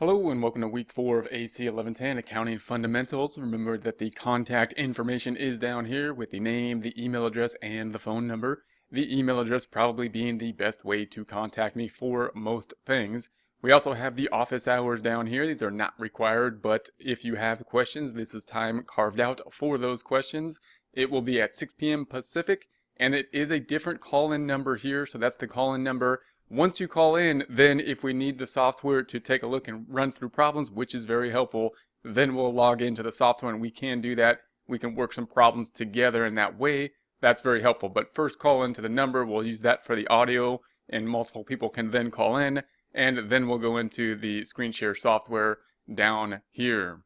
Hello and welcome to week 4 of AC1100 Accounting Fundamentals. Remember that the contact information is down here with the name, the email address, and the phone number. The email address probably being the best way to contact me for most things. We also have the office hours down here. These are not required, but if you have questions, this is time carved out for those questions. It will be at 6 p.m. Pacific, and it is a different call-in number here, so that's the call-in number. Once you call in, then if we need the software to take a look and run through problems, which is very helpful, then we'll log into the software and we can do that. We can work some problems together in that way. That's very helpful. But first call into the number. We'll use that for the audio and multiple people can then call in. And then we'll go into the screen share software down here.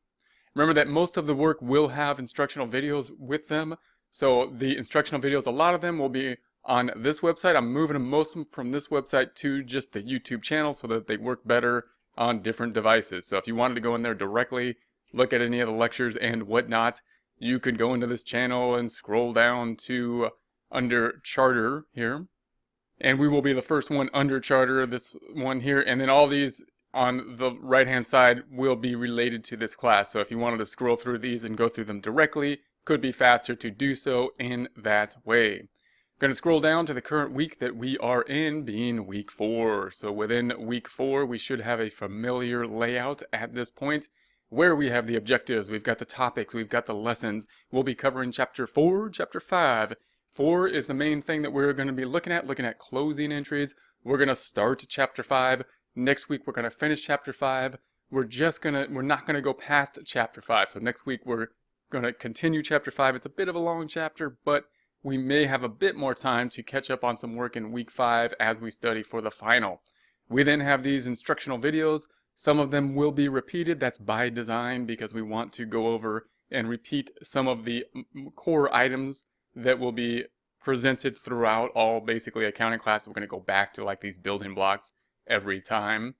Remember that most of the work will have instructional videos with them. So the instructional videos, a lot of them will be on this website. I'm moving most of them from this website to just the YouTube channel so that they work better on different devices. So if you wanted to go in there directly, look at any of the lectures and whatnot, you could go into this channel and scroll down to under Charter here. And we will be the first one under Charter, this one here. And then all these on the right-hand side will be related to this class. So if you wanted to scroll through these and go through them directly, could be faster to do so in that way. Going to scroll down to the current week that we are in, being week 4. So within week 4, we should have a familiar layout at this point where we have the objectives, we've got the topics, we've got the lessons. We'll be covering chapter 4, chapter 5. 4 is the main thing that we're going to be looking at closing entries. We're going to start chapter 5. Next week, we're going to finish chapter 5. We're not going to go past chapter 5. So next week, we're going to continue chapter 5. It's a bit of a long chapter, but we may have a bit more time to catch up on some work in week 5 as we study for the final. We then have these instructional videos. Some of them will be repeated. That's by design because we want to go over and repeat some of the core items that will be presented throughout all basically accounting classes. We're going to go back to like these building blocks every time.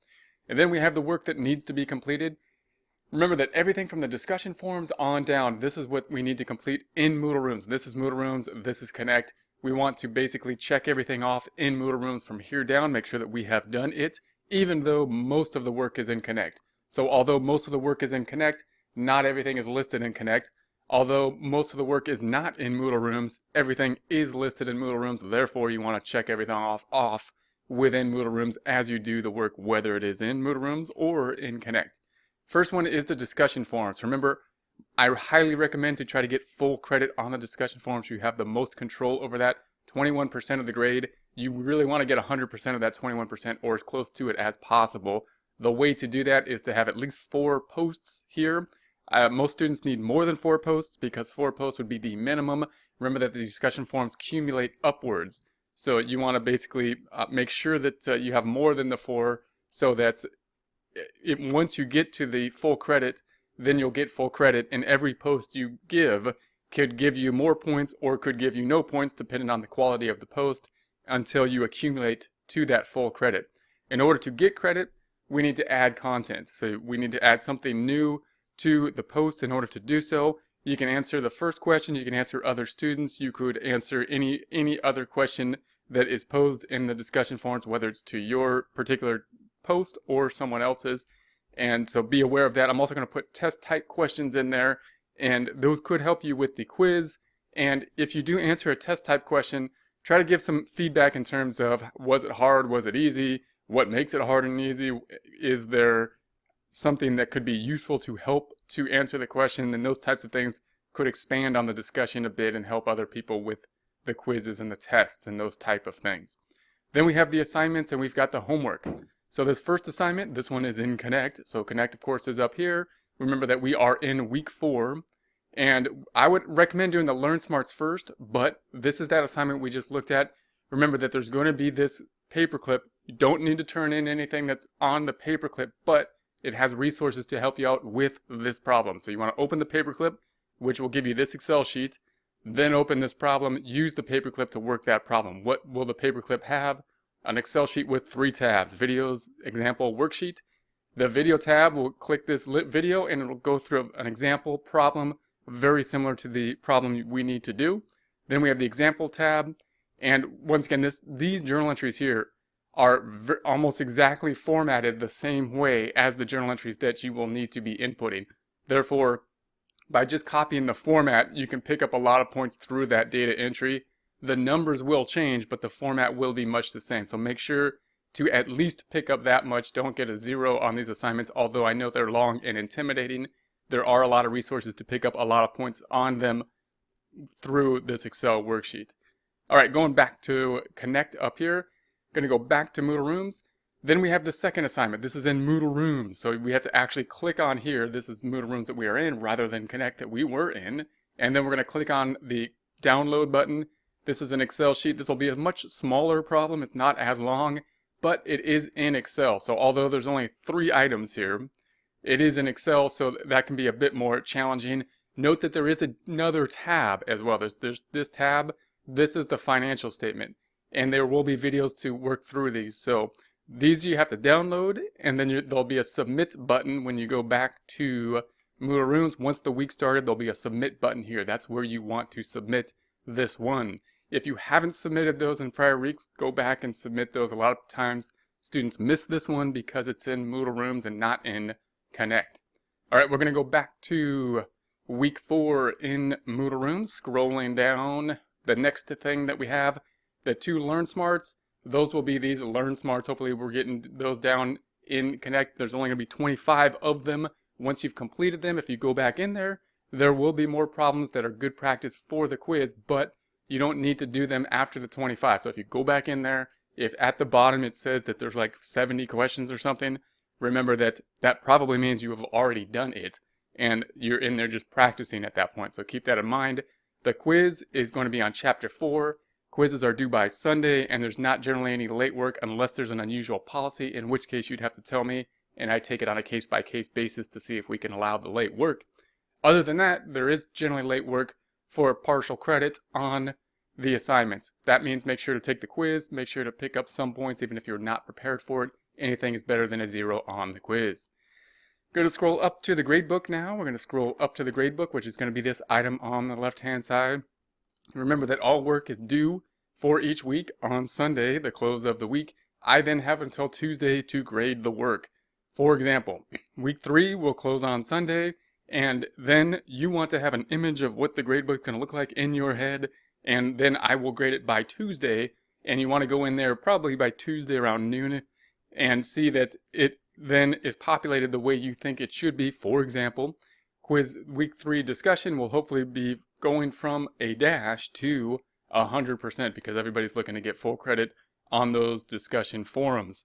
And then we have the work that needs to be completed. Remember that everything from the discussion forums on down, this is what we need to complete in Moodle Rooms. This is Moodle Rooms, this is Connect. We want to basically check everything off in Moodle Rooms from here down, make sure that we have done it, even though most of the work is in Connect. So although most of the work is in Connect, not everything is listed in Connect. Although most of the work is not in Moodle Rooms, everything is listed in Moodle Rooms. Therefore, you want to check everything off within Moodle Rooms as you do the work, whether it is in Moodle Rooms or in Connect. First one is the discussion forums. Remember, I highly recommend to try to get full credit on the discussion forums. You have the most control over that. 21% of the grade. You really want to get 100% of that 21% or as close to it as possible. The way to do that is to have at least 4 posts here. Most students need more than 4 posts because 4 posts would be the minimum. Remember that the discussion forums accumulate upwards. So you want to basically make sure that you have more than the 4 so that once you get to the full credit, then you'll get full credit, and every post you give could give you more points or could give you no points depending on the quality of the post until you accumulate to that full credit. In order to get credit, we need to add content. So we need to add something new to the post. In order to do so, you can answer the first question, you can answer other students, you could answer any other question that is posed in the discussion forums, whether it's to your particular post or someone else's, and so be aware of that. I'm also going to put test type questions in there, and those could help you with the quiz. And if you do answer a test type question, try to give some feedback in terms of, was it hard, was it easy, what makes it hard and easy, is there something that could be useful to help to answer the question, and those types of things could expand on the discussion a bit and help other people with the quizzes and the tests and those type of things. Then we have the assignments and we've got the homework. So this first assignment, this one is in Connect. So Connect, of course, is up here. Remember that we are in week 4. And I would recommend doing the Learn Smarts first, but this is that assignment we just looked at. Remember that there's going to be this paperclip. You don't need to turn in anything that's on the paperclip, but it has resources to help you out with this problem. So you want to open the paperclip, which will give you this Excel sheet. Then open this problem, use the paperclip to work that problem. What will the paperclip have? An Excel sheet with 3 tabs, videos, example, worksheet. The video tab will click this lit video and it will go through an example problem very similar to the problem we need to do. Then we have the example tab. And once again, these journal entries here are almost exactly formatted the same way as the journal entries that you will need to be inputting. Therefore, by just copying the format, you can pick up a lot of points through that data entry. The numbers will change, but the format will be much the same. So make sure to at least pick up that much. Don't get a 0 on these assignments, although I know they're long and intimidating. There are a lot of resources to pick up a lot of points on them through this Excel worksheet. All right, going back to Connect up here, going to go back to Moodle Rooms. Then we have the second assignment. This is in Moodle Rooms, so we have to actually click on here. This is Moodle Rooms that we are in rather than Connect that we were in. And then we're going to click on the download button. This is an Excel sheet. This will be a much smaller problem. It's not as long, but it is in Excel. So although there's only 3 items here, it is in Excel, so that can be a bit more challenging. Note that there is another tab as well. There's this tab. This is the financial statement, and there will be videos to work through these. So these you have to download, and then there'll be a submit button when you go back to Moodle Rooms. Once the week started, there'll be a submit button here. That's where you want to submit this one. If you haven't submitted those in prior weeks, go back and submit those. A lot of times students miss this one because it's in Moodle Rooms and not in Connect. All right, we're going to go back to week 4 in Moodle Rooms, scrolling down. The next thing that we have, the 2 Learn Smarts, those will be these Learn Smarts. Hopefully we're getting those down in Connect. There's only going to be 25 of them. Once you've completed them, if you go back in there, there will be more problems that are good practice for the quiz, but you don't need to do them after the 25. So if you go back in there, if at the bottom it says that there's like 70 questions or something, remember that that probably means you have already done it and you're in there just practicing at that point. So keep that in mind. The quiz is going to be on Chapter 4. Quizzes are due by Sunday, and there's not generally any late work unless there's an unusual policy, in which case you'd have to tell me, and I take it on a case-by-case basis to see if we can allow the late work. Other than that, there is generally late work for partial credit on the assignments. That means make sure to take the quiz, make sure to pick up some points even if you're not prepared for it. Anything is better than a 0 on the quiz. Going to scroll up to the gradebook now. We're going to scroll up to the gradebook, which is going to be this item on the left-hand side. Remember that all work is due for each week on Sunday, the close of the week. I then have until Tuesday to grade the work. For example, week 3 will close on Sunday, and then you want to have an image of what the gradebook is going to look like in your head, and then I will grade it by Tuesday, and you want to go in there probably by Tuesday around noon and see that it then is populated the way you think it should be. For example, quiz week 3 discussion will hopefully be going from a dash to 100% because everybody's looking to get full credit on those discussion forums.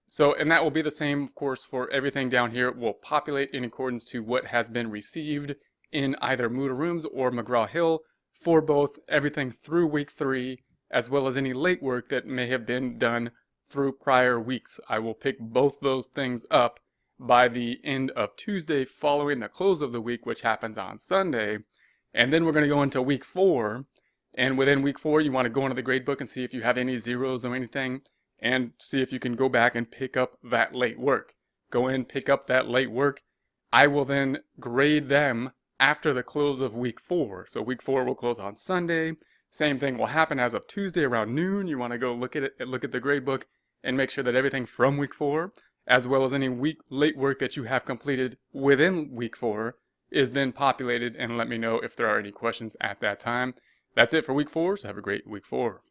So, and that will be the same, of course, for everything down here. It will populate in accordance to what has been received in either Moodle Rooms or McGraw-Hill for both everything through week 3 as well as any late work that may have been done through prior weeks. I will pick both those things up by the end of Tuesday following the close of the week, which happens on Sunday. And then we're going to go into week 4. And within week 4, you want to go into the gradebook and see if you have any zeros or anything, and see if you can go back and pick up that late work. Go in, pick up that late work. I will then grade them after the close of week 4. So week 4 will close on Sunday. Same thing will happen as of Tuesday around noon. You want to go look at it, look at the gradebook, and make sure that everything from week 4, as well as any week late work that you have completed within week 4, is then populated, and let me know if there are any questions at that time. That's it for week 4, so have a great week 4.